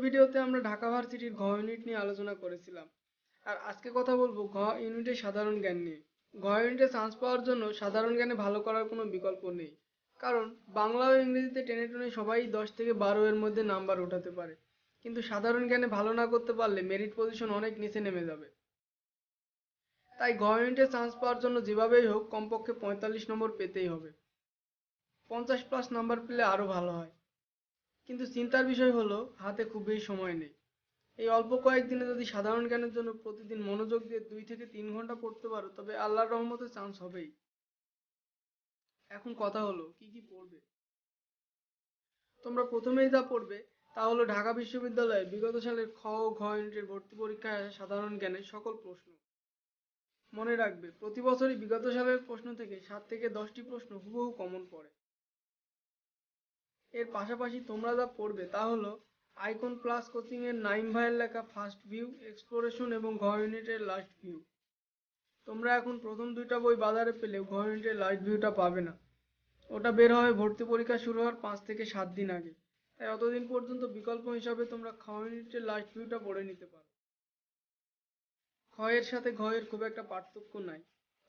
ভিডিওতে আমরা ঢাকা ভার্সিটির ঘ ইউনিট নিয়ে আলোচনা করেছিলাম। আর আজকে কথা বলবো ঘ ইউনিটের সাধারণ জ্ঞান নিয়ে। ঘ ইউনিটে চান্স পাওয়ার জন্য সাধারণ জ্ঞানে ভালো করার কোনো বিকল্প নেই। কারণ বাংলা ও ইংরেজিতে টেনে টুনে সবাই 10 থেকে 12 এর মধ্যে নাম্বার উঠাতে পারে, কিন্তু সাধারণ জ্ঞানে ভালো না করতে পারলে মেরিট পজিশন অনেক নিচে নেমে যাবে। তাই ঘ ইউনিটে চান্স পাওয়ার জন্য যেভাবেই হোক কমপক্ষে 45 নম্বর পেতেই হবে। 50+ নাম্বার পেলে আরো ভালো হয়। কিন্তু চিন্তার বিষয় হলো হাতে খুব বেশি সময় নেই। এই অল্প কয়েকদিনে যদি সাধারণ জ্ঞানের জন্য প্রতিদিন মনোযোগ দিয়ে 2 থেকে 3 ঘন্টা পড়তে পারো, তবে আল্লাহর রহমতে চান্স হবেই। এখন কথা হলো কি কি পড়বে। তোমরা প্রথমেই যা পড়বে তা হলো ঢাকা বিশ্ববিদ্যালয়ে বিগত সালের খ ও ঘ ইউনিটের ভর্তি পরীক্ষায় আসা সাধারণ জ্ঞানের সকল প্রশ্ন। মনে রাখবে প্রতি বছরই বিগত সালের প্রশ্ন থেকে 7 থেকে 10টি প্রশ্ন হুবহু কমন পড়ে। এর পাশাপাশি তোমরা যা পড়বে তা হলো আইকন প্লাস কোচিং এর নাইম ভাইয়ের লেখা ফার্স্ট ভিউ, এক্সপ্লোরেশন এবং ঘ ইউনিটের লাস্ট ভিউ। তোমরা এখন প্রথম দুইটা বই বাজারে পেলেও ঘ ইউনিটের লাস্ট ভিউটা পাবে না। ওটা বের হবে ভর্তি পরীক্ষা শুরু হওয়ার 5 থেকে 7 দিন আগে। তাই অতদিন পর্যন্ত বিকল্প হিসাবে তোমরা খ ইউনিটের লাস্ট ভিউটা পড়ে নিতে পারো। খ এর সাথে ঘ এর খুব একটা পার্থক্য নাই,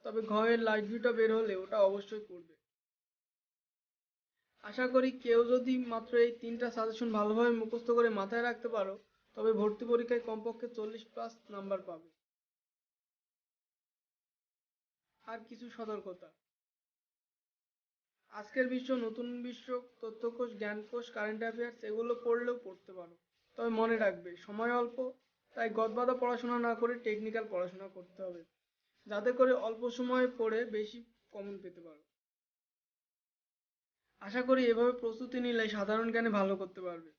তবে ঘ এর লাস্ট ভিউটা বের হলে ওটা অবশ্যই পড়বে। আশা করি কেউ যদি মাত্র এই 3টা সাজেশন ভালোভাবে মুখস্থ করে মাথায় রাখতে পারো, তবে ভর্তি পরীক্ষায় কমপক্ষে 40+ নাম্বার পাবে। আর কিছু সতর্কতা। আজকের বিশ্ব, নতুন বিশ্ব, তথ্যকোষ, জ্ঞানকোষ, কারেন্ট অ্যাফেয়ার্স এগুলো পড়লেও পড়তে পারো। তবে মনে রাখবে সময় অল্প, তাই গদবাঁধা পড়াশোনা না করে টেকনিক্যাল পড়াশোনা করতে হবে, যাতে করে অল্প সময়ে পড়ে বেশি কমন পেতে পারো। আশা করি এভাবে প্রস্তুতি নিলে সাধারণ জ্ঞানে ভালো করতে পারবে।